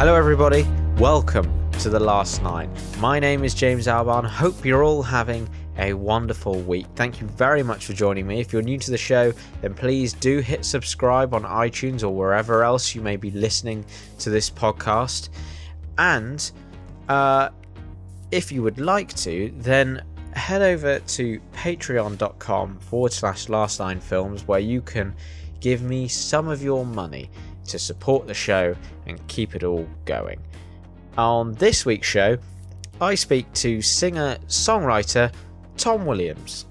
Hello everybody, welcome to The Last Night. My name is James Albarn. Hope you're all having a wonderful week. Thank you very much for joining me. If you're new to the show, then please do hit subscribe on iTunes or wherever else you may be listening to this podcast. And if you would like to, then head over to patreon.com/lastlinefilms, where you can give me some of your money to support the show and keep it all going. On this week's show, I speak to singer-songwriter Tom Williams.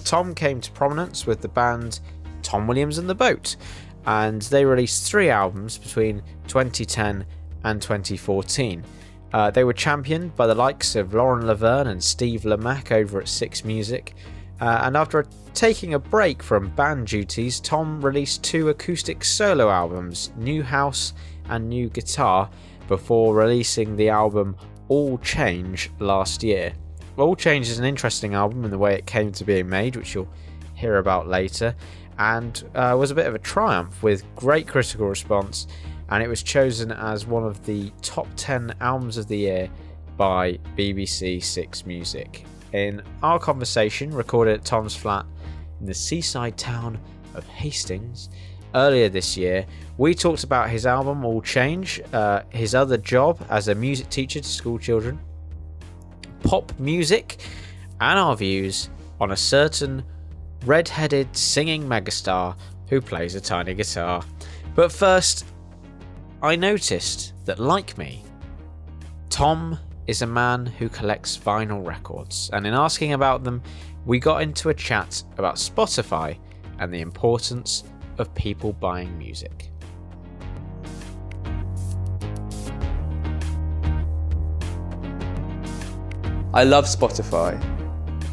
Tom came to prominence with the band Tom Williams and the Boat, and they released 3 albums between 2010 and 2014. They were championed by the likes of Laverne and Steve Lemacq over at Six Music, and after taking a break from band duties, Tom released 2 acoustic solo albums, New House and New Guitar, before releasing the album All Change last year. All Change is an interesting album in the way it came to being made, which you'll hear about later, and was a bit of a triumph with great critical response, and it was chosen as one of the top 10 albums of the year by BBC Six Music. In our conversation, recorded at Tom's flat in the seaside town of Hastings earlier this year, we talked about his album All Change, his other job as a music teacher to school children, pop music, and our views on a certain red-headed singing megastar who plays a tiny guitar. But first, I noticed that, like me, Tom is a man who collects vinyl records, and in asking about them, we got into a chat about Spotify and the importance of people buying music. I love Spotify,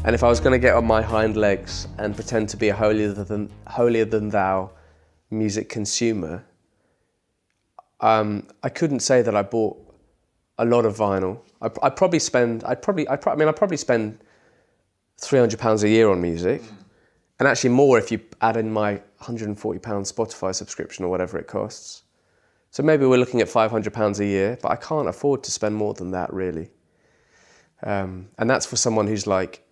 and if I was going to get on my hind legs and pretend to be a holier than thou music consumer, I couldn't say that I bought a lot of vinyl. I probably spend £300 a year on music, and actually more if you add in my £140 Spotify subscription or whatever it costs. So maybe we're looking at £500 a year, but I can't afford to spend more than that, really. And that's for someone who's like,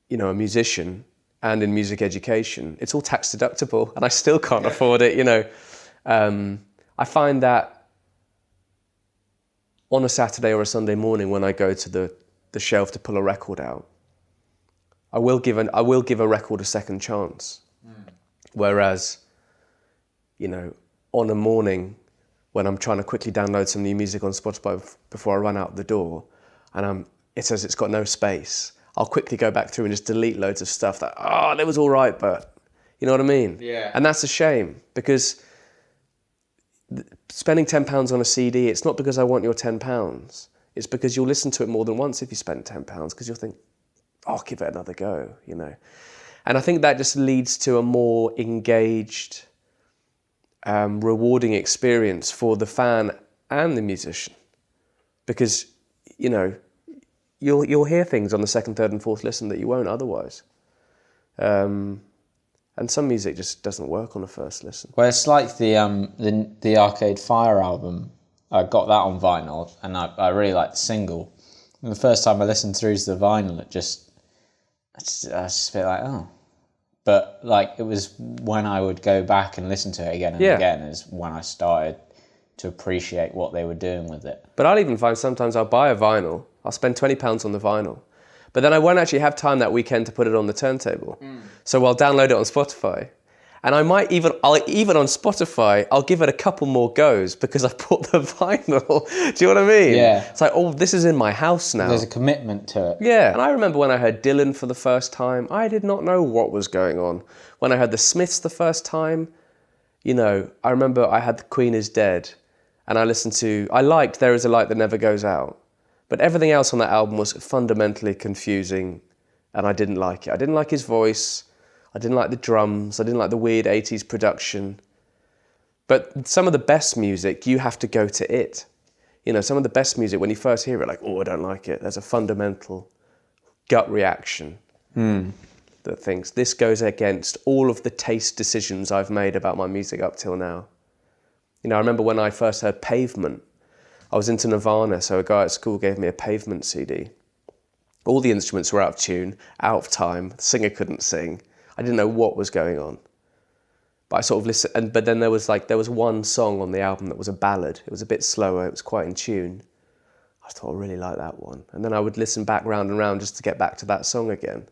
you know, a musician and in music education. It's all tax deductible, and I still can't afford it, you know. I find that on a Saturday or a Sunday morning when I go to the shelf to pull a record out, I will give a record a second chance. Whereas, you know, on a morning when I'm trying to quickly download some new music on Spotify before I run out the door, and it says it's got no space, I'll quickly go back through and just delete loads of stuff that, that was all right, but you know what I mean? Yeah. And that's a shame, because spending £10 on a CD, it's not because I want your £10. It's because you'll listen to it more than once if you spend £10, because you'll think, I'll give it another go, you know. And I think that just leads to a more engaged, rewarding experience for the fan and the musician, because, you know, you'll hear things on the second, third, and fourth listen that you won't otherwise. And some music just doesn't work on a first listen. Well, it's like the Arcade Fire album. I got that on vinyl, and I really like the single. And the first time I listened through to the vinyl, I was just a bit like, oh. But like, it was when I would go back and listen to it again and again is when I started to appreciate what they were doing with it. But I'll even find sometimes I'll buy a vinyl, I'll spend £20 on the vinyl, but then I won't actually have time that weekend to put it on the turntable. So I'll download it on Spotify. And I might even on Spotify, I'll give it a couple more goes because I've bought the vinyl. Do you know what I mean? Yeah. It's like, this is in my house now. There's a commitment to it. Yeah. And I remember when I heard Dylan for the first time, I did not know what was going on. When I heard the Smiths the first time, you know, I remember I had The Queen Is Dead, and I liked There Is a Light That Never Goes Out. But everything else on that album was fundamentally confusing, and I didn't like it. I didn't like his voice. I didn't like the drums. I didn't like the weird 80s production. But some of the best music, you have to go to it. You know, some of the best music, when you first hear it, like, I don't like it. There's a fundamental gut reaction that thinks, this goes against all of the taste decisions I've made about my music up till now. You know, I remember when I first heard Pavement, I was into Nirvana, so a guy at school gave me a Pavement CD. All the instruments were out of tune, out of time. The singer couldn't sing. I didn't know what was going on. But I sort of listened, but then there was one song on the album that was a ballad. It was a bit slower, it was quite in tune. I thought, I really like that one. And then I would listen back round and round just to get back to that song again.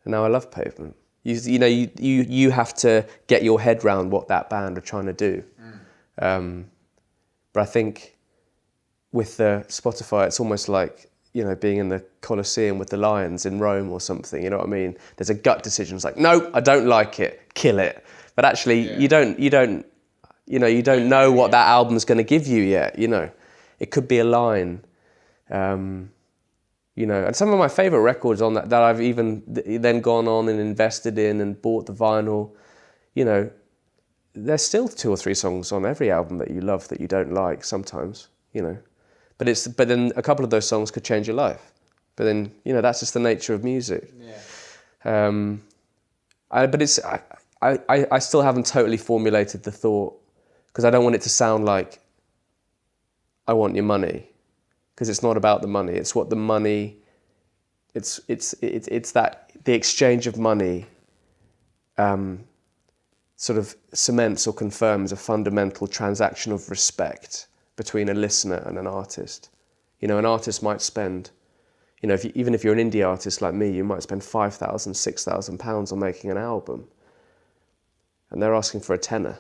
And now I love Pavement. You have to get your head round what that band are trying to do. But I think with the Spotify, it's almost like, being in the Colosseum with the lions in Rome or something, you know what I mean? There's a gut decision. It's like, no, I don't like it, kill it. But actually, you don't know what that album's going to give you yet, It could be a line, And some of my favourite records on that I've even then gone on and invested in and bought the vinyl, there's still 2 or 3 songs on every album that you love that you don't like sometimes, But then a couple of those songs could change your life. But then, that's just the nature of music. Yeah. I still haven't totally formulated the thought, because I don't want it to sound like I want your money, because it's not about the money. It's what the money. It's that the exchange of money sort of cements or confirms a fundamental transaction of respect between a listener and an artist. An artist might spend, even if you're an indie artist like me, you might spend £5,000, £6,000 on making an album, and they're asking for a tenner.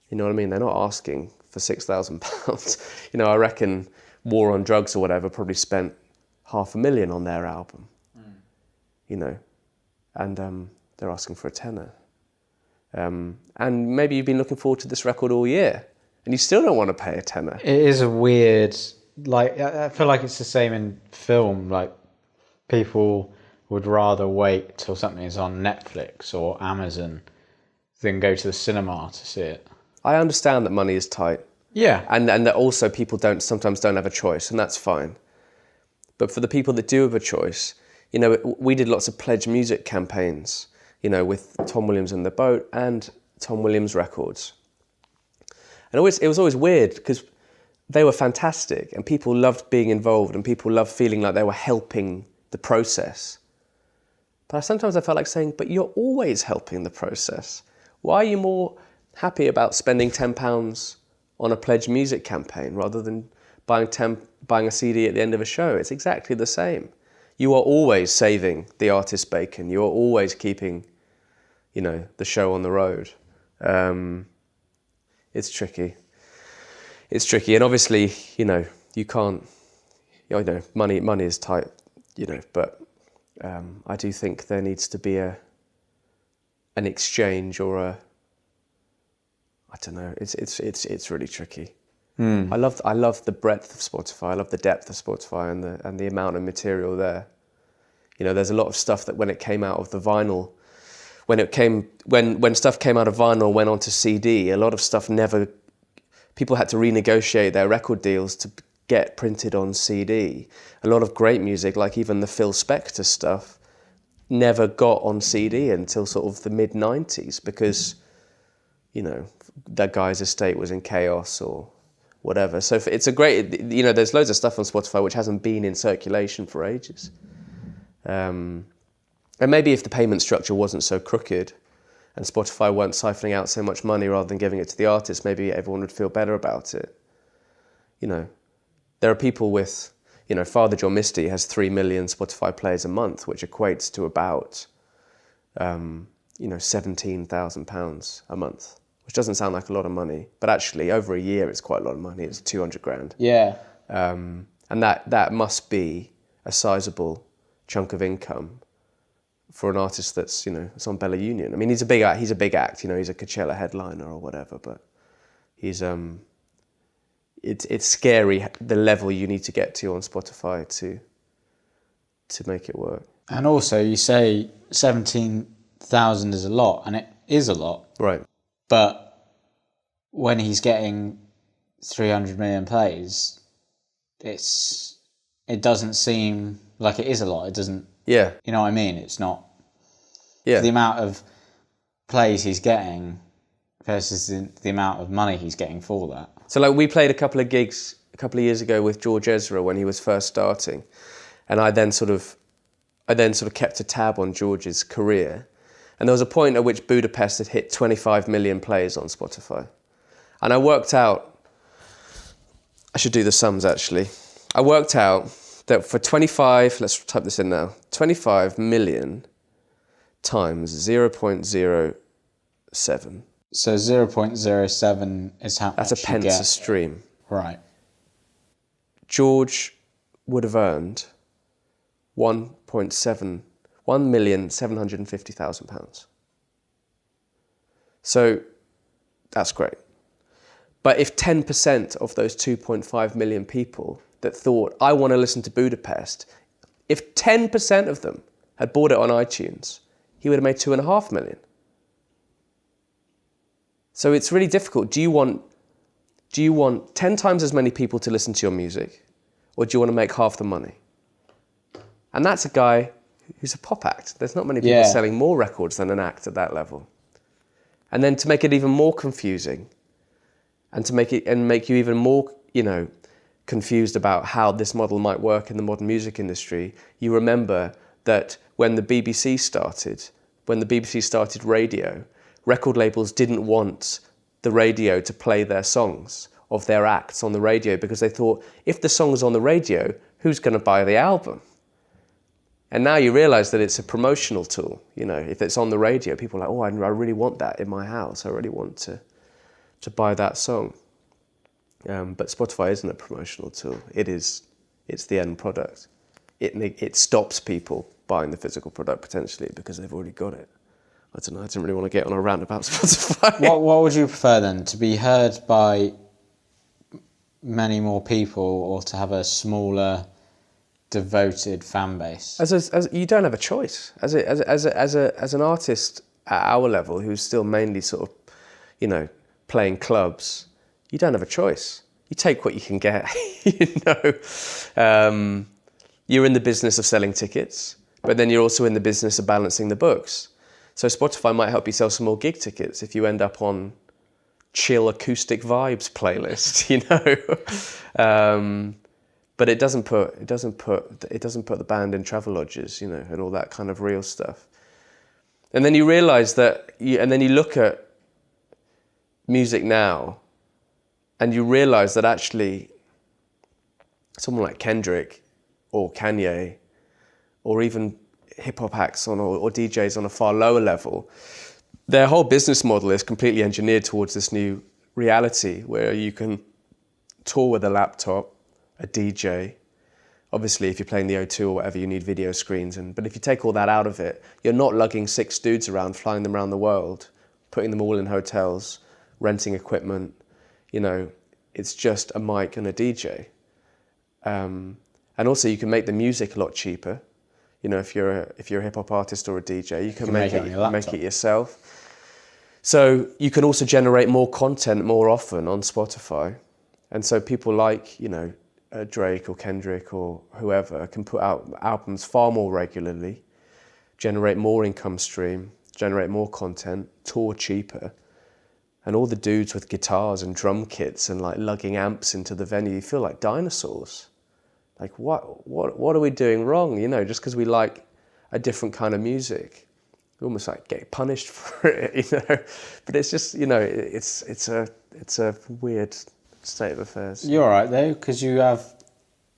You know what I mean? They're not asking for £6,000. I reckon War on Drugs or whatever probably spent $500,000 on their album. And they're asking for a tenner. And maybe you've been looking forward to this record all year, and you still don't want to pay a tenner. It is a weird, I feel like it's the same in film. Like, people would rather wait till something is on Netflix or Amazon than go to the cinema to see it. I understand that money is tight. Yeah. And that also people sometimes don't have a choice, and that's fine. But for the people that do have a choice, we did lots of pledge music campaigns, with Tom Williams and the Boat and Tom Williams records. And it was always weird, because they were fantastic and people loved being involved and people loved feeling like they were helping the process. But sometimes I felt like saying, but you're always helping the process. Why are you more happy about spending £10 on a pledge music campaign rather than buying a CD at the end of a show? It's exactly the same. You are always saving the artist's bacon. You are always keeping, the show on the road. It's tricky. It's tricky, and obviously, you can't. Money is tight, But I do think there needs to be an exchange or a. I don't know. It's really tricky. I love the breadth of Spotify. I love the depth of Spotify and the amount of material there. There's a lot of stuff that when it came out of the vinyl, when stuff came out of vinyl and went onto CD, a lot of stuff people had to renegotiate their record deals to get printed on CD. A lot of great music, like even the Phil Spector stuff, never got on CD until sort of the mid-90s because, that guy's estate was in chaos or whatever. So it's a great, there's loads of stuff on Spotify which hasn't been in circulation for ages. And maybe if the payment structure wasn't so crooked and Spotify weren't siphoning out so much money rather than giving it to the artist, maybe everyone would feel better about it. There are people with, Father John Misty has 3 million Spotify plays a month, which equates to about, £17,000 a month, which doesn't sound like a lot of money, but actually over a year it's quite a lot of money. It's 200 grand. Yeah. And that must be a sizable chunk of income for an artist that's, it's on Bella Union. I mean, he's a big act, he's a Coachella headliner or whatever, but he's, it's scary the level you need to get to on Spotify to make it work. And also you say 17,000 is a lot, and it is a lot. Right. But when he's getting 300 million plays, it doesn't seem like it is a lot. It doesn't. Yeah. You know what I mean? It's not. Yeah. The amount of plays he's getting versus the amount of money he's getting for that. So we played a couple of gigs a couple of years ago with George Ezra when he was first starting, and I then sort of kept a tab on George's career. And there was a point at which Budapest had hit 25 million plays on Spotify. And I worked out, I should do the sums actually. I worked out that for 25, let's type this in now, 25 million times 0.07. So 0.07 is how That's a much pence you get. a stream. Right. George would have earned £1,750,000. So that's great. But if 10% of those 2.5 million people that thought, I want to listen to Budapest, if 10% of them had bought it on iTunes, he would have made 2.5 million. So it's really difficult. Do you want 10 times as many people to listen to your music, or do you want to make half the money? And that's a guy who's a pop act. There's not many people selling more records than an act at that level. And then to make it even more confusing, and to make you even more, confused about how this model might work in the modern music industry, you remember that when the BBC started radio, record labels didn't want the radio to play their songs of their acts on the radio because they thought, if the song's on the radio, who's going to buy the album? And now you realise that it's a promotional tool. If it's on the radio, people are like, oh, I really want that in my house. I really want to buy that song. But Spotify isn't a promotional tool. It's the end product. It stops people buying the physical product potentially because they've already got it. I don't know, I didn't really want to get on a rant about Spotify. What would you prefer then? To be heard by many more people, or to have a smaller, devoted fan base? As you don't have a choice. As an artist at our level, who's still mainly sort of, playing clubs, you don't have a choice. You take what you can get. You're in the business of selling tickets, but then you're also in the business of balancing the books. So Spotify might help you sell some more gig tickets if you end up on chill acoustic vibes playlist, But it doesn't put the band in travel lodges, and all that kind of real stuff. And then you realise that, and then you look at music now, and you realise that actually someone like Kendrick or Kanye, or even hip-hop acts or DJs on a far lower level, their whole business model is completely engineered towards this new reality where you can tour with a laptop, a DJ. Obviously, if you're playing the O2 or whatever, you need video screens. But if you take all that out of it, you're not lugging 6 dudes around, flying them around the world, putting them all in hotels, renting equipment. It's just a mic and a DJ. And also, you can make the music a lot cheaper. If you're a hip hop artist or a DJ, you can make it yourself. So you can also generate more content more often on Spotify, and so people like Drake or Kendrick or whoever can put out albums far more regularly, generate more income stream, generate more content, tour cheaper, and all the dudes with guitars and drum kits and like lugging amps into the venue, you feel like dinosaurs. Like what are we doing wrong? Just because we like a different kind of music, we almost like get punished for it. But it's just it's a weird state of affairs. You're all right though, because you have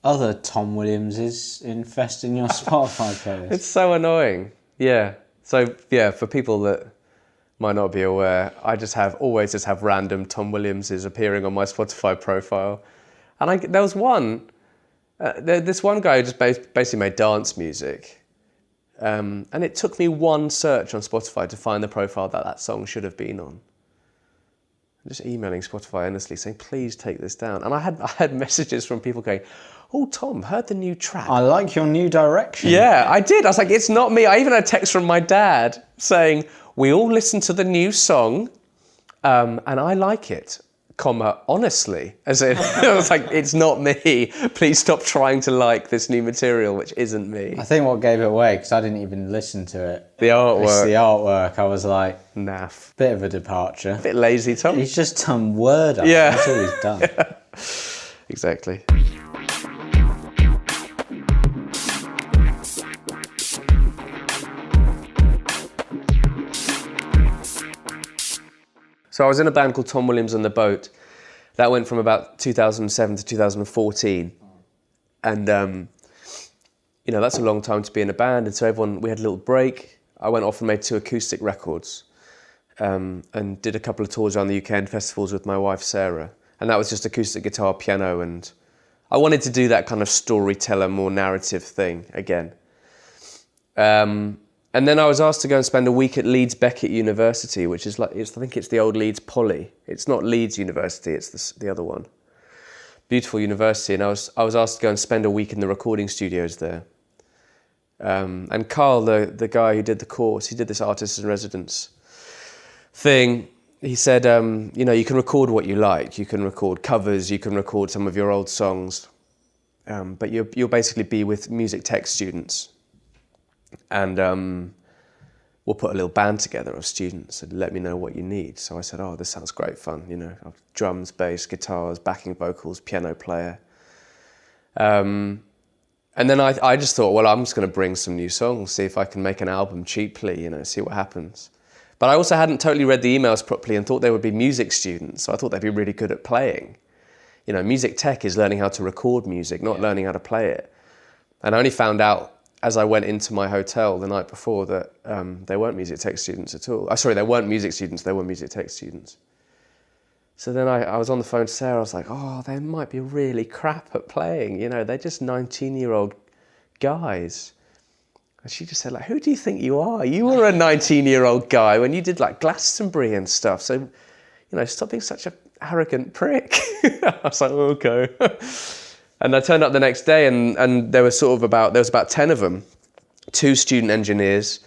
other Tom Williamses infesting your Spotify playlist. It's so annoying. Yeah. So yeah, for people that might not be aware, I always have random Tom Williamses appearing on my Spotify profile, and there was one. This one guy who just basically made dance music, and it took me one search on Spotify to find the profile that song should have been on. I'm just emailing Spotify endlessly saying, please take this down. And I had messages from people going, oh, Tom, heard the new track. I like your new direction. Yeah, I did. I was like, it's not me. I even had a text from my dad saying, we all listened to the new song, and I like it. Honestly, as in, I was like, it's not me. Please stop trying to like this new material, which isn't me. I think what gave it away, because I didn't even listen to it. The artwork. It's the artwork. I was like, naff. Bit of a departure. Bit lazy, Tom. He's just done word art. Yeah. That's all he's done. Exactly. So I was in a band called Tom Williams and the Boat. That went from about 2007 to 2014. And, that's a long time to be in a band. And so we had a little break. I went off and made 2 acoustic records and did a couple of tours around the UK and festivals with my wife, Sarah. And that was just acoustic guitar, piano. And I wanted to do that kind of storyteller, more narrative thing again. And then I was asked to go and spend a week at Leeds Beckett University, which is I think it's the old Leeds Poly. It's not Leeds University, it's the other one. Beautiful university, and I was asked to go and spend a week in the recording studios there. And Carl, the guy who did the course, he did this artist in residence thing. He said, you can record what you like. You can record covers, you can record some of your old songs, but you'll basically be with music tech students. And we'll put a little band together of students and let me know what you need. So I said, oh, this sounds great fun, drums, bass, guitars, backing vocals, piano player. And then I just thought, well, I'm just going to bring some new songs, see if I can make an album cheaply, see what happens. But I also hadn't totally read the emails properly and thought they would be music students. So I thought they'd be really good at playing. Music tech is learning how to record music, not learning how to play it. And I only found out as I went into my hotel the night before that they weren't music tech students at all. Sorry, they weren't music students, they were music tech students. So then I was on the phone to Sarah, I was like, oh, they might be really crap at playing, they're just 19-year-old guys. And she just said, who do you think you are? You were a 19-year-old guy when you did Glastonbury and stuff, so, stop being such an arrogant prick. I was like, okay. And I turned up the next day and there was about 10 of them, 2 student engineers,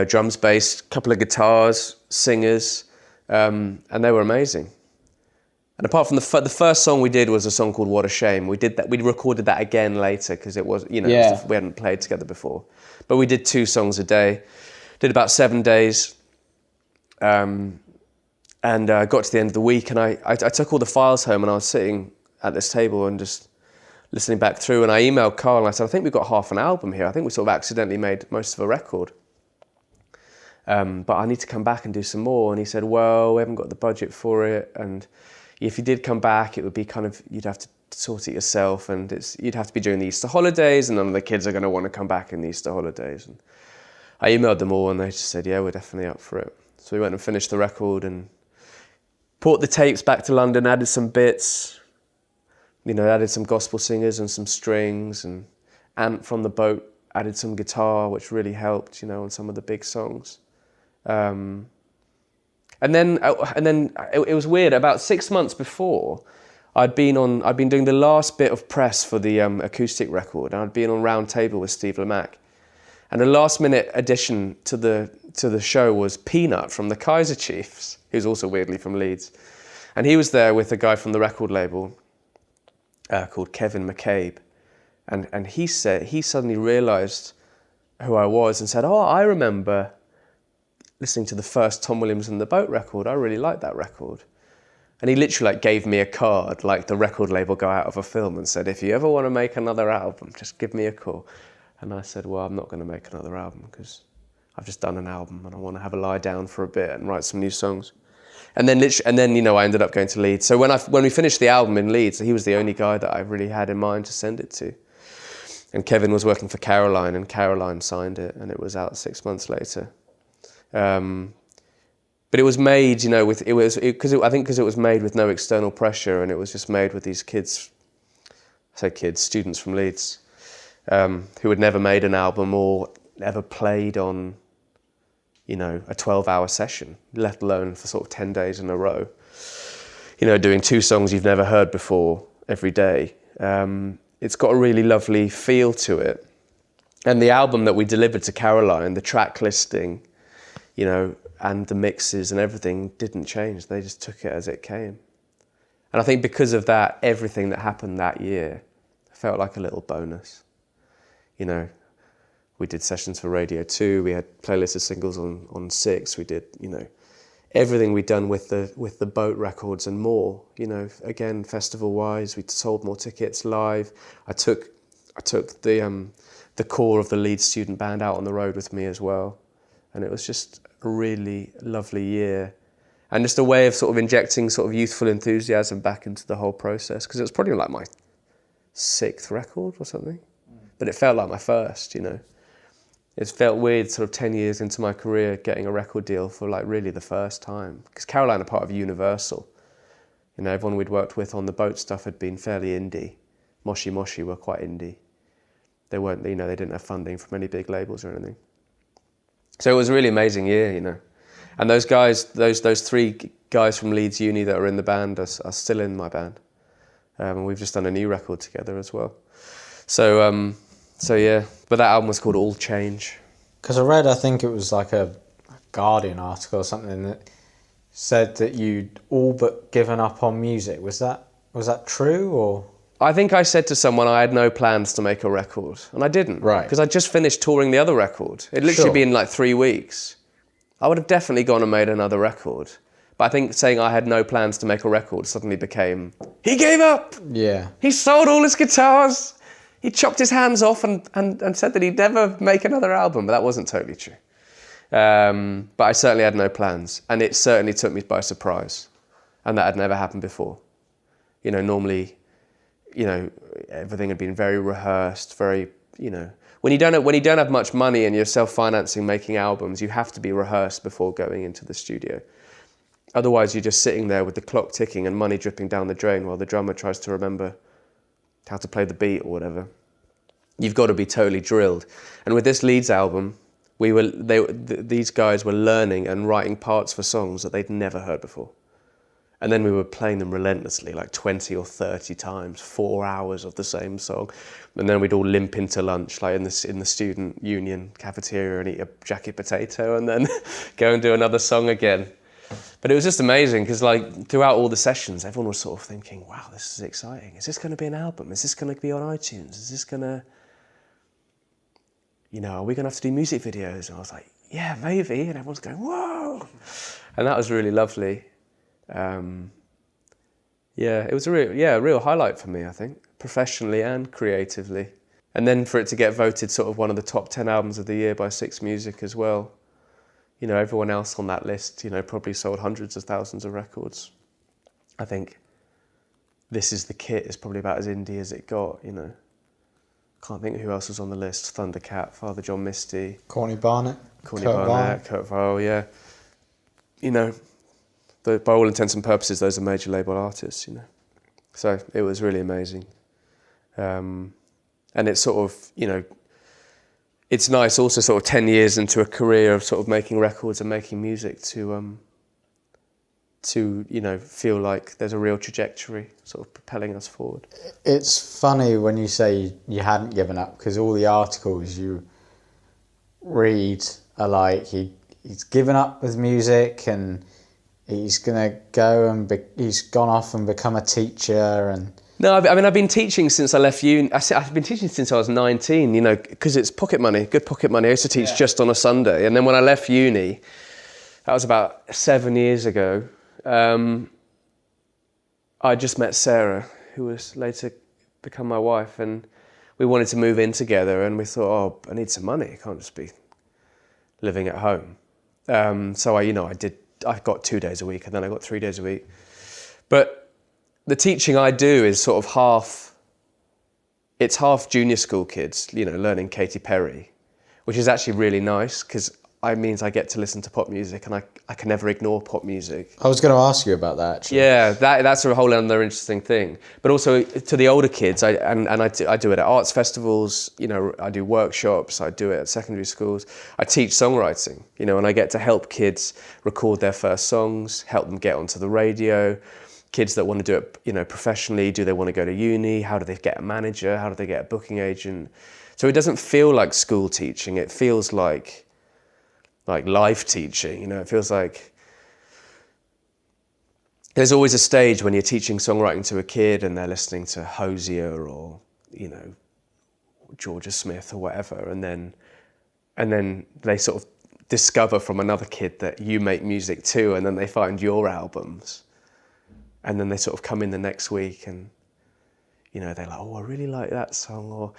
drums, bass, couple of guitars, singers, and they were amazing. And apart from the first song we did was a song called What a Shame. We recorded that again later because it was, we hadn't played together before. But we did 2 songs a day, did about 7 days, and got to the end of the week and I took all the files home and I was sitting at this table and just listening back through, and I emailed Carl and I said, I think we've got half an album here. I think we sort of accidentally made most of a record. But I need to come back and do some more. And he said, well, we haven't got the budget for it. And if you did come back, it would be you'd have to sort it yourself. And you'd have to be during the Easter holidays and none of the kids are going to want to come back in the Easter holidays. And I emailed them all and they just said, yeah, we're definitely up for it. So we went and finished the record and brought the tapes back to London, added some bits, added some gospel singers and some strings, and Ant from the Boat added some guitar, which really helped, on some of the big songs. And then it was weird. About 6 months before, I'd been doing the last bit of press for the acoustic record, and I'd been on Round Table with Steve Lemacq. And a last-minute addition to the show was Peanut from the Kaiser Chiefs, who's also weirdly from Leeds, and he was there with a guy from the record label called Kevin McCabe, and he said he suddenly realised who I was and said, oh, I remember listening to the first Tom Williams and the Boat record. I really liked that record. And he literally gave me a card, like the record label go out of a film, and said, if you ever want to make another album, just give me a call. And I said, well, I'm not going to make another album because I've just done an album and I want to have a lie down for a bit and write some new songs. And then I ended up going to Leeds. So when we finished the album in Leeds, he was the only guy that I really had in mind to send it to. And Kevin was working for Caroline, and Caroline signed it, and it was out 6 months later. But it was made, because it was made with no external pressure, and it was just made with these students from Leeds, who had never made an album or ever played on, a 12-hour session, let alone for sort of 10 days in a row. Doing 2 songs you've never heard before every day. It's got a really lovely feel to it. And the album that we delivered to Caroline, the track listing, and the mixes and everything didn't change. They just took it as it came. And I think because of that, everything that happened that year felt like a little bonus. We did sessions for Radio 2, we had playlists of singles on 6, we did, everything we'd done with the boat records and more. You know, again, festival-wise, we sold more tickets live. I took the core of the Leeds student band out on the road with me as well, and it was just a really lovely year, and just a way of sort of injecting sort of youthful enthusiasm back into the whole process, because it was probably like my 6th record or something, but it felt like my first, you know. It felt weird sort of 10 years into my career getting a record deal for like really the first time, because Caroline are part of Universal. You know, everyone we'd worked with on the boat stuff had been fairly indie. Moshi Moshi were quite indie. They weren't, you know, they didn't have funding from any big labels or anything. So it was a really amazing year, you know. And those guys, those 3 guys from Leeds Uni that are in the band are still in my band. And we've just done a new record together as well. So yeah, but that album was called All Change. Because I read, I think it was like a Guardian article or something that said that you'd all but given up on music. Was that true, or? I think I said to someone I had no plans to make a record, and I didn't. Right. Because I'd just finished touring the other record. It'd literally been like 3 weeks. I would have definitely gone and made another record. But I think saying I had no plans to make a record suddenly became, he gave up! Yeah. He sold all his guitars! He chopped his hands off and said that he'd never make another album, but that wasn't totally true. But I certainly had no plans, and it certainly took me by surprise, and that had never happened before. You know, normally, you know, everything had been very rehearsed, very, you know, when you don't have much money and you're self-financing making albums, you have to be rehearsed before going into the studio. Otherwise, you're just sitting there with the clock ticking and money dripping down the drain while the drummer tries to remember how to play the beat or whatever. You've got to be totally drilled. And with this Leeds album, these guys were learning and writing parts for songs that they'd never heard before. And then we were playing them relentlessly, like 20 or 30 times, 4 hours of the same song. And then we'd all limp into lunch, like in the student union cafeteria, and eat a jacket potato, and then go and do another song again. But it was just amazing, because like throughout all the sessions, everyone was sort of thinking, wow, this is exciting. Is this going to be an album? Is this going to be on iTunes? Is this going to, you know, are we going to have to do music videos? And I was like, yeah, maybe. And everyone's going, whoa. And that was really lovely. Yeah, it was a real highlight for me, I think, professionally and creatively. And then for it to get voted sort of one of the top 10 albums of the year by Six Music as well. You know, everyone else on that list, you know, probably sold hundreds of thousands of records. I think This Is the Kit is probably about as indie as it got, you know. Can't think of who else was on the list. Thundercat, Father John Misty. Corny Barnett. Kurt Vile, yeah. You know, by all intents and purposes, those are major label artists, you know. So it was really amazing. And it's sort of, you know, it's nice also sort of 10 years into a career of sort of making records and making music to you know, feel like there's a real trajectory sort of propelling us forward. It's funny when you say you hadn't given up, because all the articles you read are like he's given up with music and he's going to go and he's gone off and become a teacher. And no, I mean, I've been teaching since I left uni. I've been teaching since I was 19, you know, because it's pocket money, good pocket money. I used to teach just on a Sunday. And then when I left uni, that was about 7 years ago, I just met Sarah, who was later become my wife, and we wanted to move in together, and we thought, oh, I need some money. I can't just be living at home. So I got 2 days a week, and then I got 3 days a week. But the teaching I do is sort of half junior school kids, you know, learning Katy Perry, which is actually really nice, because it means I get to listen to pop music, and I can never ignore pop music. I was going to ask you about that, actually. Yeah, that's a whole other interesting thing. But also to the older kids, I do it at arts festivals, you know, I do workshops, I do it at secondary schools. I teach songwriting, you know, and I get to help kids record their first songs, help them get onto the radio. Kids that want to do it, you know, professionally, do they want to go to uni? How do they get a manager? How do they get a booking agent? So it doesn't feel like school teaching. It feels like life teaching, you know. It feels like there's always a stage when you're teaching songwriting to a kid and they're listening to Hosier or, you know, Georgia Smith or whatever, and then they sort of discover from another kid that you make music too, and then they find your albums, and then they sort of come in the next week and, you know, they're like, oh, I really like that song,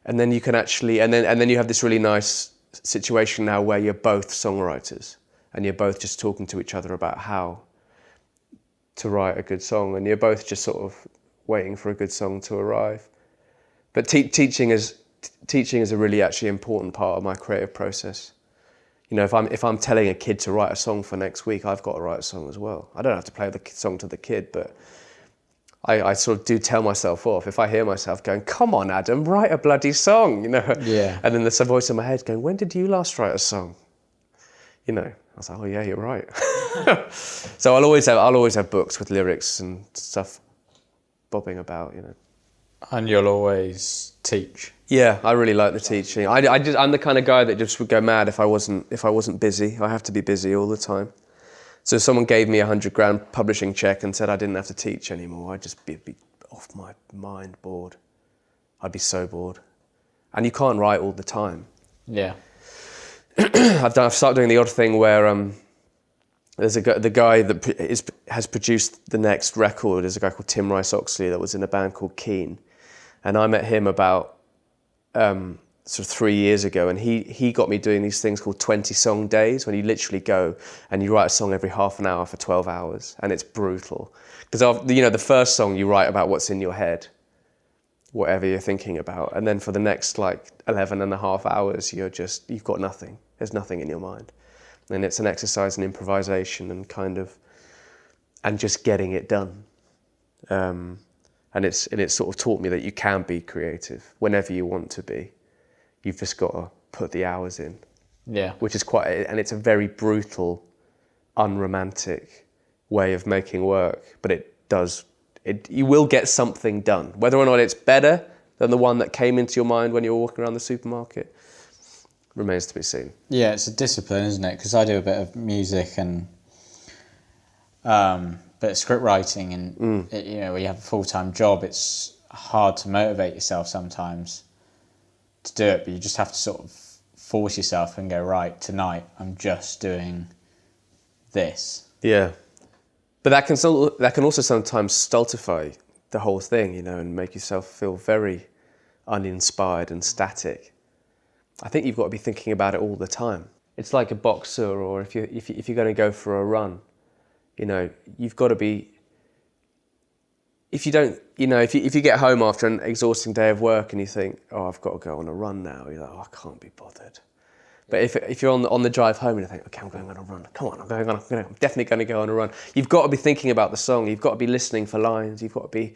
and then you can actually, and then you have this really nice situation now where you're both songwriters and you're both just talking to each other about how to write a good song, and you're both just sort of waiting for a good song to arrive. But teaching is a really actually important part of my creative process. You know, if I'm telling a kid to write a song for next week, I've got to write a song as well. I don't have to play the song to the kid, but I sort of do tell myself off. If I hear myself going, come on, Adam, write a bloody song, you know? Yeah. And then there's a voice in my head going, when did you last write a song? You know, I was like, oh yeah, you're right. So I'll always have books with lyrics and stuff bobbing about, you know. And you'll always teach. Yeah, I really like the teaching. I'm the kind of guy that just would go mad if I wasn't busy. I have to be busy all the time. So if someone gave me $100,000 publishing check and said I didn't have to teach anymore, I'd just be off my mind, bored. I'd be so bored. And you can't write all the time. Yeah. I've started doing the odd thing where there's the guy that has produced the next record is a guy called Tim Rice-Oxley that was in a band called Keane. And I met him about sort of 3 years ago, and he got me doing these things called 20 song days, when you literally go and you write a song every half an hour for 12 hours, and it's brutal. Because you know, the first song you write about what's in your head, whatever you're thinking about, and then for the next like 11 and a half hours you've got nothing. There's nothing in your mind. And it's an exercise in improvisation and just getting it done. And it's sort of taught me that you can be creative whenever you want to be. You've just got to put the hours in. Yeah. Which is and it's a very brutal, unromantic way of making work, but you will get something done. Whether or not it's better than the one that came into your mind when you were walking around the supermarket remains to be seen. Yeah, it's a discipline, isn't it? Because I do a bit of music and bit of script writing, and you know, when you have a full-time job, it's hard to motivate yourself sometimes to do it, but you just have to sort of force yourself and go, right, tonight I'm just doing this. Yeah. But that can also sometimes stultify the whole thing, you know, and make yourself feel very uninspired and static. I think you've got to be thinking about it all the time. It's like a boxer, or if you're going to go for a run, you know, you've got to be. If you get home after an exhausting day of work and you think, oh, I've got to go on a run now, you're like, oh, I can't be bothered. But if you're on the drive home and you think, okay, I'm going on a run. Come on, I'm definitely going to go on a run. You've got to be thinking about the song. You've got to be listening for lines. You've got to be.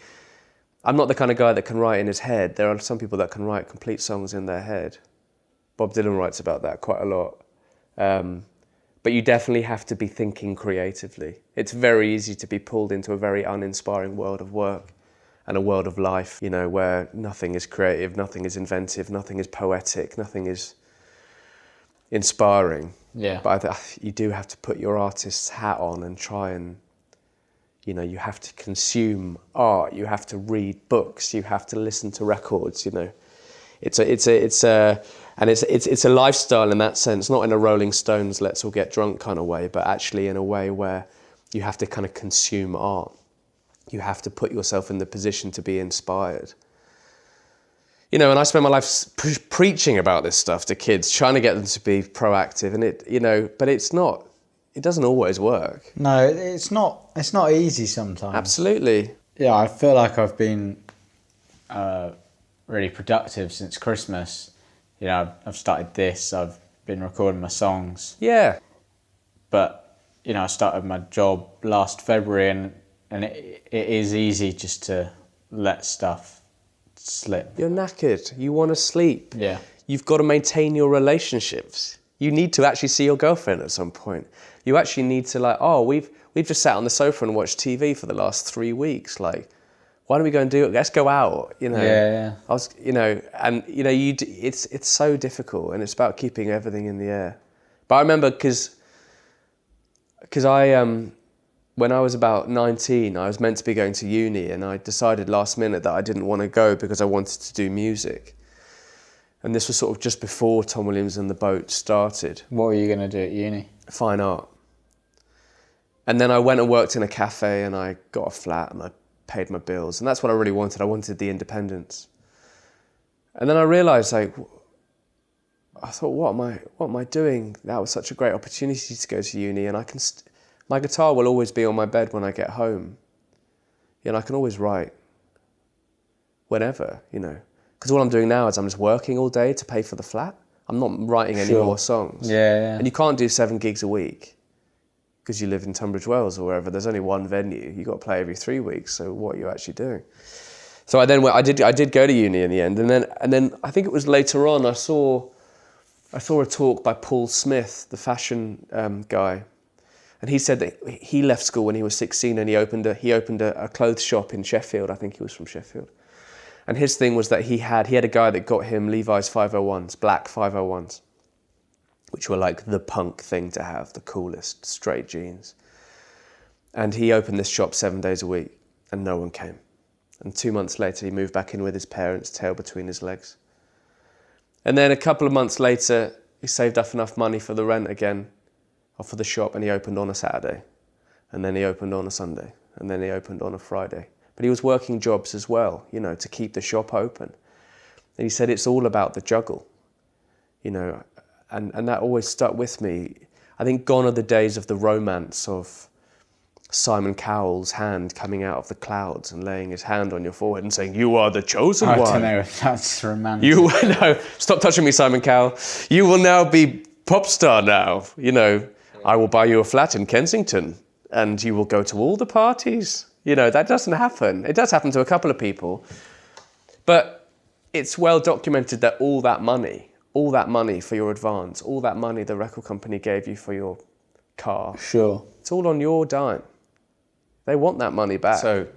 I'm not the kind of guy that can write in his head. There are some people that can write complete songs in their head. Bob Dylan writes about that quite a lot. But you definitely have to be thinking creatively. It's very easy to be pulled into a very uninspiring world of work and a world of life, you know, where nothing is creative, nothing is inventive, nothing is poetic, nothing is inspiring. Yeah. But you do have to put your artist's hat on and try and, you know, you have to consume art, you have to read books, you have to listen to records, you know. It's a lifestyle in that sense, not in a Rolling Stones let's all get drunk kind of way, but actually in a way where you have to kind of consume art. You have to put yourself in the position to be inspired. You know, and I spend my life preaching about this stuff to kids, trying to get them to be proactive, and but it doesn't always work. No, it's not easy sometimes. Absolutely. Yeah, I feel like I've been really productive since Christmas. You know, I've started this, I've been recording my songs. Yeah. But, you know, I started my job last February, and it is easy just to let stuff slip. You're knackered. You want to sleep. Yeah. You've got to maintain your relationships. You need to actually see your girlfriend at some point. You actually need to we've just sat on the sofa and watched TV for the last 3 weeks. Like, why don't we go and do it? Let's go out. You know. Yeah. It's so difficult, and it's about keeping everything in the air. But I remember because when I was about 19, I was meant to be going to uni, and I decided last minute that I didn't want to go because I wanted to do music. And this was sort of just before Tom Williams and the Boat started. What were you going to do at uni? Fine art. And then I went and worked in a cafe and I got a flat and I paid my bills. And that's what I really wanted. I wanted the independence. And then I realised, like, I thought, what am I doing? That was such a great opportunity to go to uni, and I can, my guitar will always be on my bed when I get home. And I can always write whenever, because all I'm doing now is I'm just working all day to pay for the flat. I'm not writing any more songs. Yeah. And you can't do 7 gigs a week because you live in Tunbridge Wells or wherever. There's only one venue. You got to play every 3 weeks. So what are you actually doing? So I did go to uni in the end, and then I think it was later on I saw a talk by Paul Smith, the fashion guy, and he said that he left school when he was 16 and he opened a clothes shop in Sheffield. I think he was from Sheffield, and his thing was that he had a guy that got him Levi's 501s, black 501s, which were like the punk thing to have, the coolest straight jeans. And he opened this shop 7 days a week, and no one came. And 2 months later, he moved back in with his parents, tail between his legs. And then a couple of months later, he saved up enough money for the rent again, or for the shop, and he opened on a Saturday. And then he opened on a Sunday. And then he opened on a Friday. But he was working jobs as well, to keep the shop open. And he said it's all about the juggle, and that always stuck with me. I think gone are the days of the romance of Simon Cowell's hand coming out of the clouds and laying his hand on your forehead and saying, "You are the chosen one." I don't know if that's romantic. No, stop touching me, Simon Cowell. You will now be pop star now. I will buy you a flat in Kensington and you will go to all the parties. That doesn't happen. It does happen to a couple of people. But it's well documented that all that money for your advance, all that money the record company gave you for your car, sure, it's all on your dime. They want that money back. So,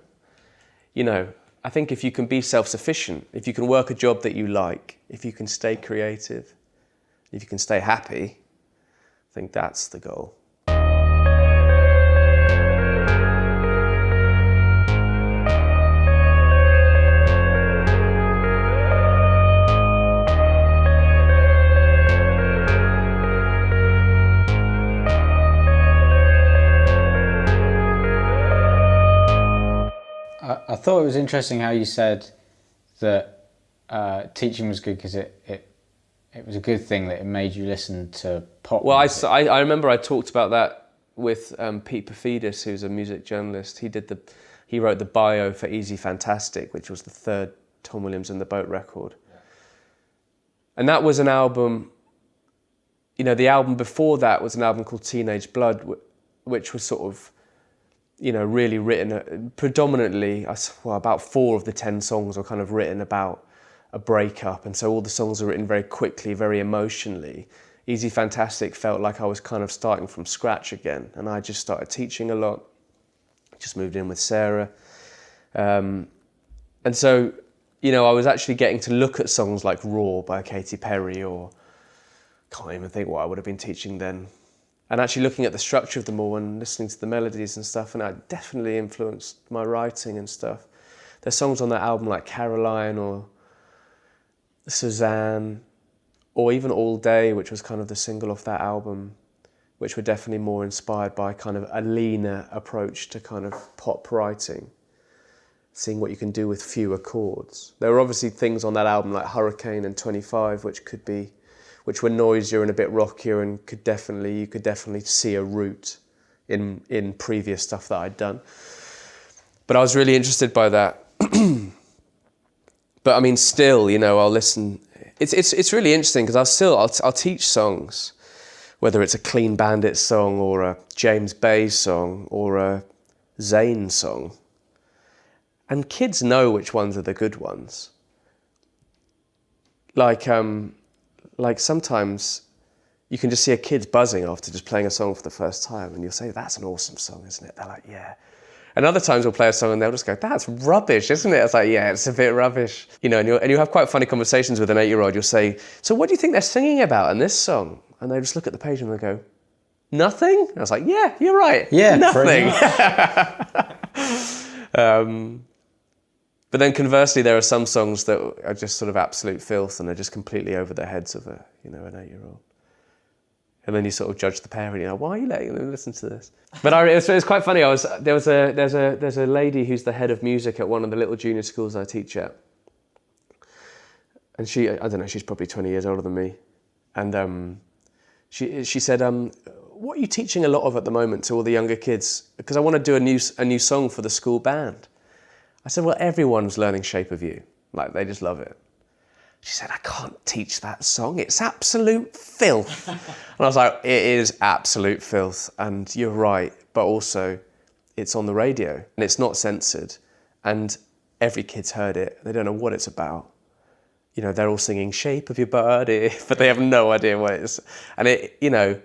I think if you can be self-sufficient, if you can work a job that you like, if you can stay creative, if you can stay happy, I think that's the goal. I thought it was interesting how you said that teaching was good because it was a good thing that it made you listen to pop Well, music. I remember I talked about that with Pete Perfidis, who's a music journalist. He wrote the bio for Easy Fantastic, which was the third Tom Williams and the Boat record. Yeah. And that was an album, the album before that was an album called Teenage Blood, which was sort of, really written predominantly, about 4 of the 10 songs were kind of written about a breakup, and so all the songs are written very quickly, very emotionally. Easy Fantastic felt like I was kind of starting from scratch again, and I just started teaching a lot, just moved in with Sarah. And so, I was actually getting to look at songs like Raw by Katy Perry, or can't even think what I would have been teaching then, and actually looking at the structure of them all and listening to the melodies and stuff, and that definitely influenced my writing and stuff. There's songs on that album like Caroline or Suzanne, or even All Day, which was kind of the single off that album, which were definitely more inspired by kind of a leaner approach to kind of pop writing, seeing what you can do with fewer chords. There were obviously things on that album like Hurricane and 25, which were noisier and a bit rockier, and you could definitely see a root in previous stuff that I'd done. But I was really interested by that. But I mean, still, I'll listen. It's really interesting because I'll teach songs, whether it's a Clean Bandit song or a James Bay song or a Zayn song, and kids know which ones are the good ones. Like sometimes you can just see a kid buzzing after just playing a song for the first time, and you'll say, "That's an awesome song, isn't it?" They're like, "Yeah." And other times we'll play a song and they'll just go, "That's rubbish, isn't it?" It's like, "Yeah, it's a bit rubbish." And you'll have quite funny conversations with an 8-year-old. You'll say, "So what do you think they're singing about in this song?" And they just look at the page and they go, "Nothing?" And I was like, "Yeah, you're right. Yeah, nothing." But then conversely, there are some songs that are just sort of absolute filth and are just completely over the heads of an 8-year-old. And then you sort of judge the parent. Why are you letting them listen to this? But it was quite funny. There's a lady who's the head of music at one of the little junior schools I teach at, and I don't know, she's probably 20 years older than me, and she said, "What are you teaching a lot of at the moment to all the younger kids? Because I want to do a new song for the school band." I said, "Well, everyone's learning Shape of You. Like, they just love it." She said, "I can't teach that song. It's absolute filth." And I was like, "It is absolute filth, and you're right. But also, it's on the radio, and it's not censored, and every kid's heard it. They don't know what it's about. They're all singing Shape of Your Body, but they have no idea what it is." And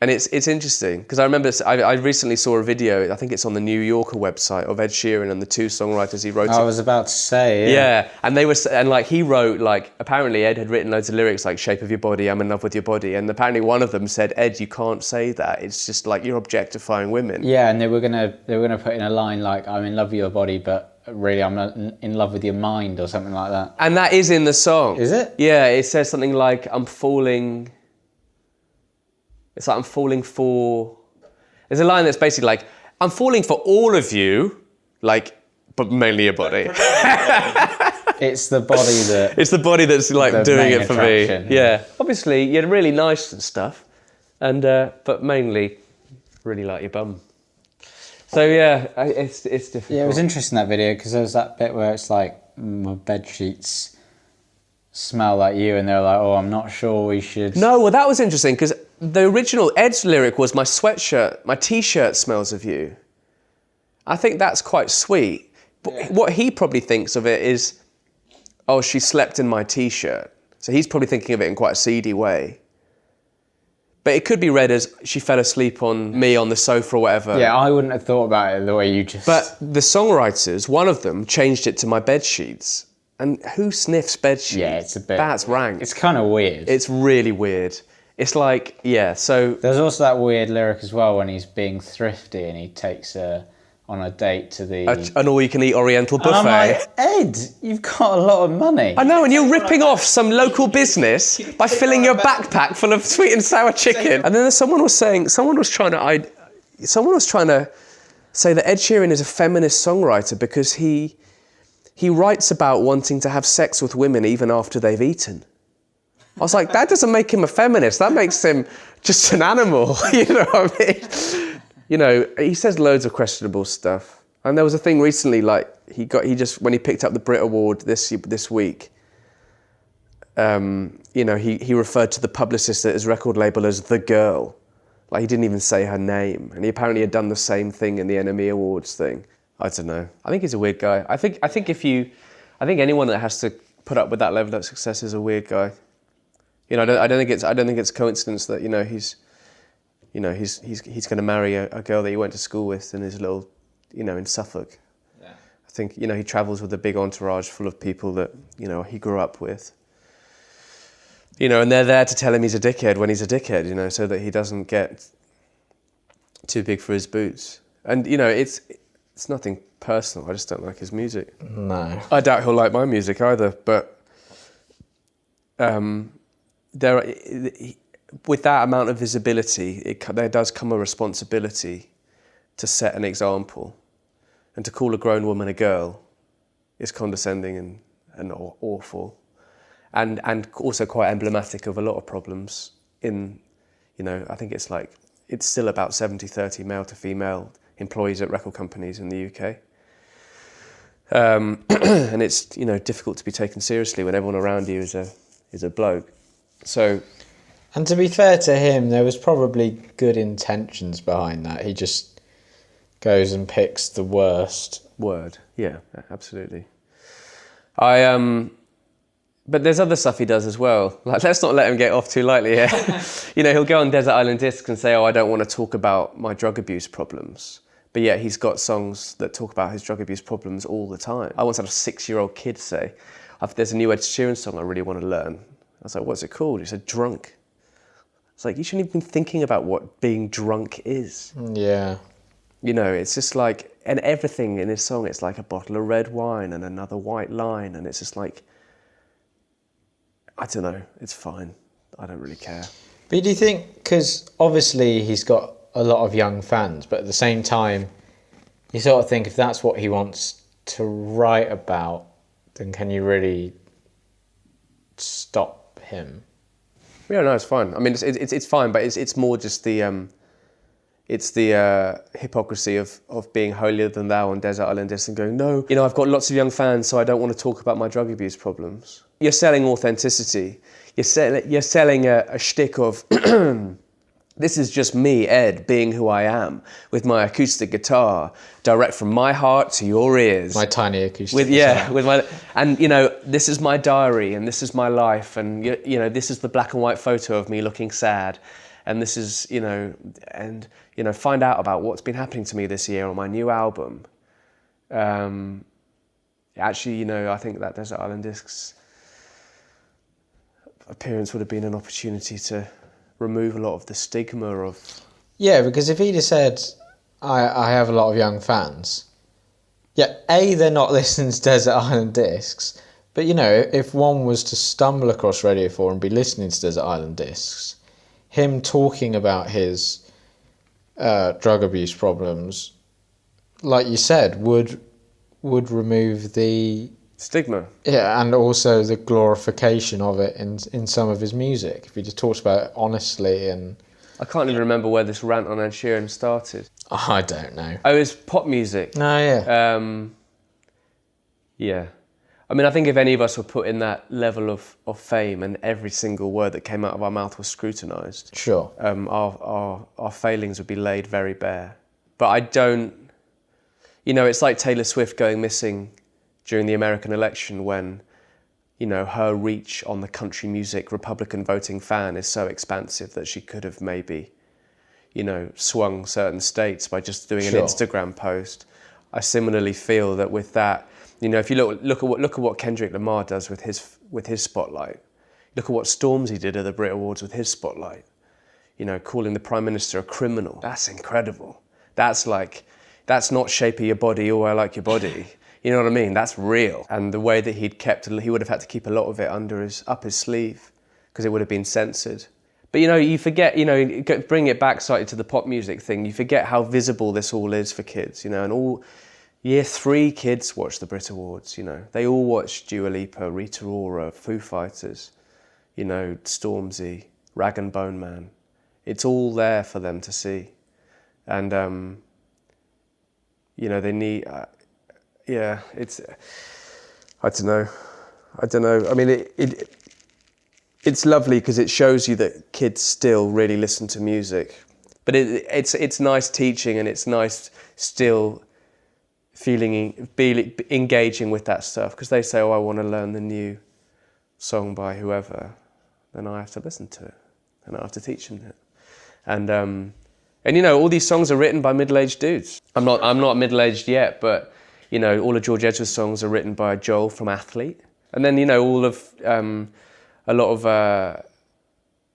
And it's interesting because I remember I recently saw a video. I think it's on the New Yorker website of Ed Sheeran and the two songwriters he wrote. I was about to say, yeah. And he wrote apparently Ed had written loads of lyrics like "Shape of Your Body," "I'm in love with your body," and apparently one of them said, "Ed, you can't say that. It's just like you're objectifying women." Yeah, and they were gonna put in a line like, "I'm in love with your body, but really I'm not in love with your mind," or something like that. And that is in the song. Is it? Yeah, it says something like, "I'm falling." It's like, "I'm falling for..." There's a line that's basically like, "I'm falling for all of you," but mainly your body. It's the body that... It's the body that's doing it for me. Yeah. Obviously, you're really nice and stuff, but mainly really like your bum. So yeah, it's difficult. Yeah, it was interesting, that video, because there was that bit where it's like, my bed sheets smell like you, and they're like, "Oh, I'm not sure we should..." No, well, that was interesting because the original Ed's lyric was, my t-shirt smells of you. I think that's quite sweet. But what he probably thinks of it is, "Oh, she slept in my t-shirt." So he's probably thinking of it in quite a seedy way. But it could be read as, "She fell asleep on me on the sofa," or whatever. Yeah, I wouldn't have thought about it the way you just... But the songwriters, one of them, changed it to "my bed sheets." And who sniffs bed sheets? Yeah, it's a bit... That's rank. It's kind of weird. It's really weird. It's like, yeah, so... There's also that weird lyric as well when he's being thrifty and he takes her on a date to the... An all-you-can-eat Oriental buffet. And I'm like, Ed, you've got a lot of money. I know, and you're ripping off some local business by filling your backpack full of sweet and sour chicken. And then someone was trying to say that Ed Sheeran is a feminist songwriter because he writes about wanting to have sex with women even after they've eaten. I was like, that doesn't make him a feminist. That makes him just an animal. You know what I mean? He says loads of questionable stuff. And there was a thing recently, when he picked up the Brit Award this week, he referred to the publicist at his record label as the girl. Like, he didn't even say her name. And he apparently had done the same thing in the NME Awards thing. I don't know. I think he's a weird guy. I think anyone that has to put up with that level of success is a weird guy. I don't think it's a coincidence that he's going to marry a girl that he went to school with in his little, in Suffolk. Yeah. I think he travels with a big entourage full of people that he grew up with. And they're there to tell him he's a dickhead when he's a dickhead. So that he doesn't get too big for his boots. And it's nothing personal. I just don't like his music. No. I doubt he'll like my music either. But with that amount of visibility, there does come a responsibility to set an example. And to call a grown woman a girl is condescending and awful. And also quite emblematic of a lot of problems I think it's still about 70-30 male to female employees at record companies in the UK. And it's, difficult to be taken seriously when everyone around you is a bloke. So, and to be fair to him, there was probably good intentions behind that. He just goes and picks the worst word. Yeah, absolutely. But there's other stuff he does as well. Let's not let him get off too lightly here. He'll go on Desert Island Discs and say, "Oh, I don't want to talk about my drug abuse problems." But yet he's got songs that talk about his drug abuse problems all the time. I once had a 6-year-old kid say, "There's a new Ed Sheeran song I really want to learn." I was like, "What's it called?" He said, "Drunk." It's like, you shouldn't even be thinking about what being drunk is. Yeah. You know, it's just like, and everything in this song, it's like a bottle of red wine and another white line, and it's just like, I don't know, it's fine. I don't really care. But do you think, because obviously he's got a lot of young fans, but at the same time, you sort of think if that's what he wants to write about, then can you really stop him? Yeah, no, it's fine. I mean, it's fine, but it's more just the hypocrisy of being holier than thou on Desert Island Discs and going, no, you know, I've got lots of young fans, so I don't want to talk about my drug abuse problems. You're selling authenticity. You're selling a shtick of, this is just me, Ed, being who I am, with my acoustic guitar, direct from my heart to your ears. My tiny acoustic guitar. And you know, this is my diary, and this is my life, and you know, this is the black and white photo of me looking sad, and this is, you know, and you know, find out about what's been happening to me this year on my new album. Actually, you know, I think that Desert Island Discs appearance would have been an opportunity to remove a lot of the stigma of... Yeah, because if he'd have said, I have a lot of young fans, yeah, A, they're not listening to Desert Island Discs, but, you know, if one was to stumble across Radio 4 and be listening to Desert Island Discs, him talking about his drug abuse problems, like you said, would remove the... stigma. Yeah, and also the glorification of it in some of his music. If he just talks about it honestly and... I can't even remember where this rant on Ed Sheeran started. I don't know. Oh, it's pop music. No, yeah. Yeah. I mean, I think if any of us were put in that level of fame and every single word that came out of our mouth was scrutinised, sure, our failings would be laid very bare. But I don't... You know, it's like Taylor Swift going missing during the American election when, you know, her reach on the country music Republican voting fan is so expansive that she could have maybe, you know, swung certain states by just doing an Instagram post. I similarly feel that with that, you know, if you look at what Kendrick Lamar does with his spotlight, look at what Stormzy did at the Brit Awards with his spotlight, you know, calling the Prime Minister a criminal. That's incredible. That's not shape of your body, oh, I like your body. You know what I mean? That's real. And the way that he would have had to keep a lot of it up his sleeve because it would have been censored. But, you know, you forget, you know, bring it back slightly to the pop music thing, you forget how visible this all is for kids, you know, and all year 3 kids watch the Brit Awards, you know. They all watch Dua Lipa, Rita Ora, Foo Fighters, you know, Stormzy, Rag and Bone Man. It's all there for them to see. And, you know, they need... yeah, it's... I don't know. I mean, it's lovely because it shows you that kids still really listen to music. But it's nice teaching, and it's nice still engaging with that stuff, because they say, oh, I want to learn the new song by whoever, then I have to listen to it, and I have to teach them it. And you know, all these songs are written by middle-aged dudes. I'm not middle-aged yet, but you know, all of George Ezra's songs are written by Joel from Athlete. And then, you know, all of a lot of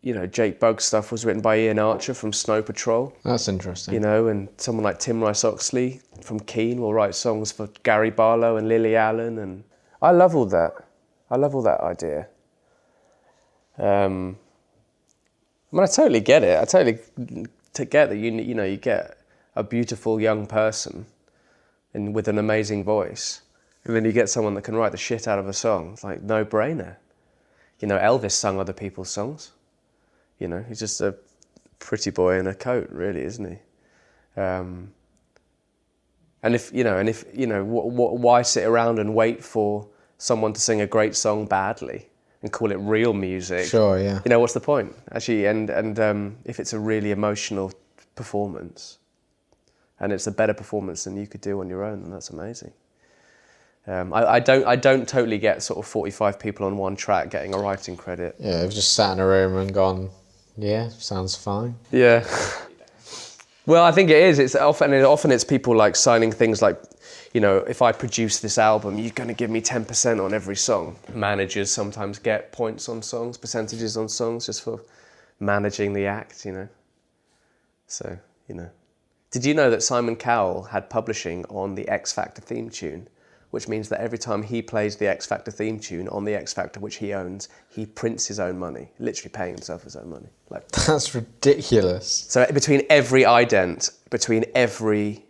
you know, Jake Bugg's stuff was written by Ian Archer from Snow Patrol. That's interesting. You know, and someone like Tim Rice-Oxley from Keane will write songs for Gary Barlow and Lily Allen, and I love all that. I love all that idea. I mean, I totally get it. I totally get that you know, you get a beautiful young person and with an amazing voice, and then you get someone that can write the shit out of a song. It's like no brainer. You know, Elvis sung other people's songs. You know, he's just a pretty boy in a coat, really, isn't he? And if you know, why sit around and wait for someone to sing a great song badly and call it real music? Sure, yeah. You know, what's the point, actually? And if it's a really emotional performance, and it's a better performance than you could do on your own, then that's amazing. I don't totally get sort of 45 people on one track getting a writing credit. Yeah, they've just sat in a room and gone, yeah, sounds fine. Yeah. Well, I think it is. It's often it's people like signing things like, you know, if I produce this album, you're going to give me 10% on every song. Managers sometimes get points on songs, percentages on songs, just for managing the act, you know. So, you know, Did you know that Simon Cowell had publishing on the X Factor theme tune, which means that every time he plays the X Factor theme tune on the X Factor, which he owns, he prints his own money, literally paying himself his own money. Like, That's ridiculous. so between every ident, between every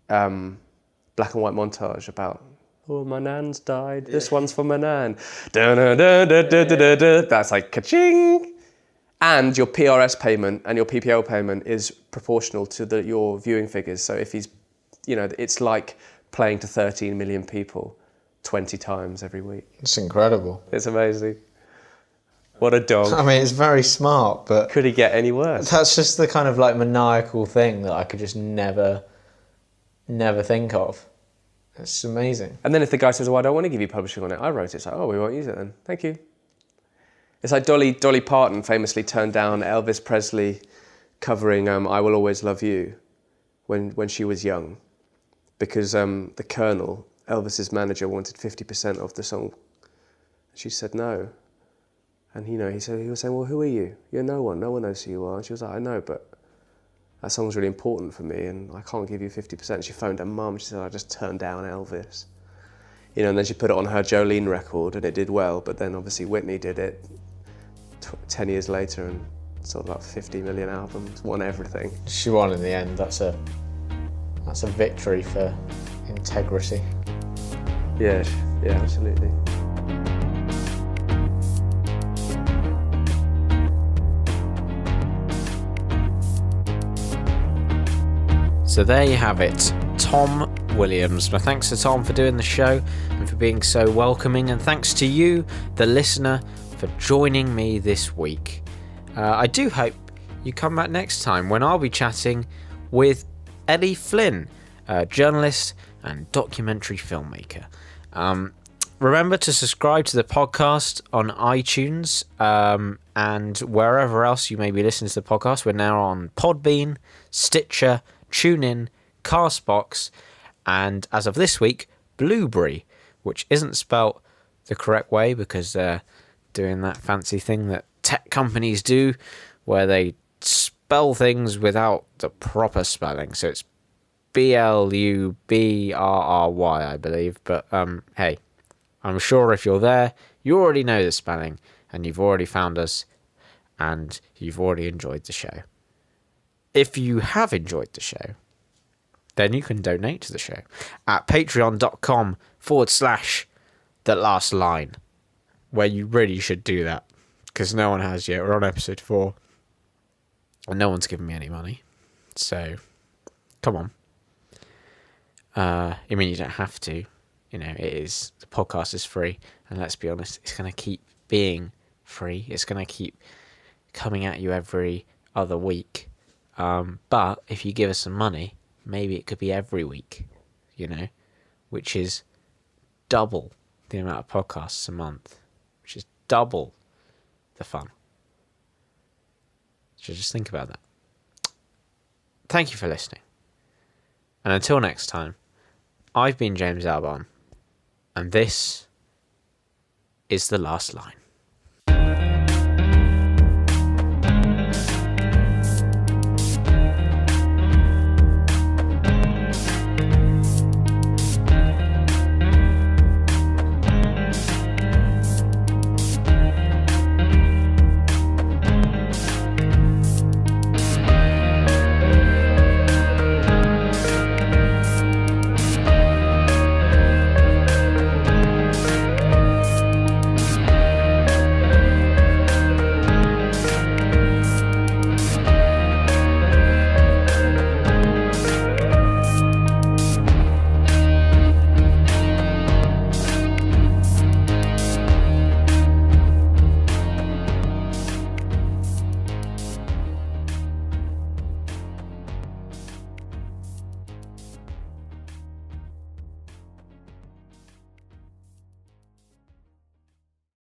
black and white montage about, oh, my nan's died, this one's for my nan. That's like ka-ching. And your PRS payment and your PPL payment is proportional to your viewing figures. So if he's, it's like playing to 13 million people 20 times every week. It's incredible. It's amazing. What a dog. I mean, it's very smart, but Could he get any worse? that's just the kind of like maniacal thing that I could just never think of. It's amazing. And then if the guy says, well, I don't want to give you publishing on it, I wrote it. It's like, oh, we won't use it then. Thank you. It's like Dolly Parton famously turned down Elvis Presley covering I Will Always Love You when she was young, because the Colonel, Elvis's manager, wanted 50% of the song. She said no. And he was saying, well, who are you? You're no one. No one knows who you are. And she was like, I know, but that song's really important for me and I can't give you 50%. She phoned her mum. She said, I just turned down Elvis. And then she put it on her Jolene record and it did well. But then obviously Whitney did it 10 years later and sold about 50 million albums, won everything. She won in the end. That's a victory for integrity. Yeah, absolutely. So there you have it, Tom Williams. My thanks to Tom for doing the show and for being so welcoming, and thanks to you, the listener, for joining me this week. I do hope you come back next time when I'll be chatting with Ellie Flynn, a journalist and documentary filmmaker. Remember to subscribe to the podcast on iTunes and wherever else you may be listening to the podcast. We're now on Podbean, Stitcher, TuneIn, Castbox, and as of this week, Blueberry, which isn't spelt the correct way because they're doing that fancy thing that tech companies do where they spell things without the proper spelling. So it's Blubrry, I believe. But hey, I'm sure if you're there, you already know the spelling and you've already found us and you've already enjoyed the show. If you have enjoyed the show, then you can donate to the show at patreon.com/thelastline, where you really should do that, because no one has yet. We're on episode 4, and no one's given me any money. So, come on. I mean, you don't have to. The podcast is free, and let's be honest, it's going to keep being free. It's going to keep coming at you every other week. But if you give us some money, maybe it could be every week, which is double the amount of podcasts a month, which is double the fun. So just think about that. Thank you for listening. And until next time, I've been James Albarn, and this is The Last Line.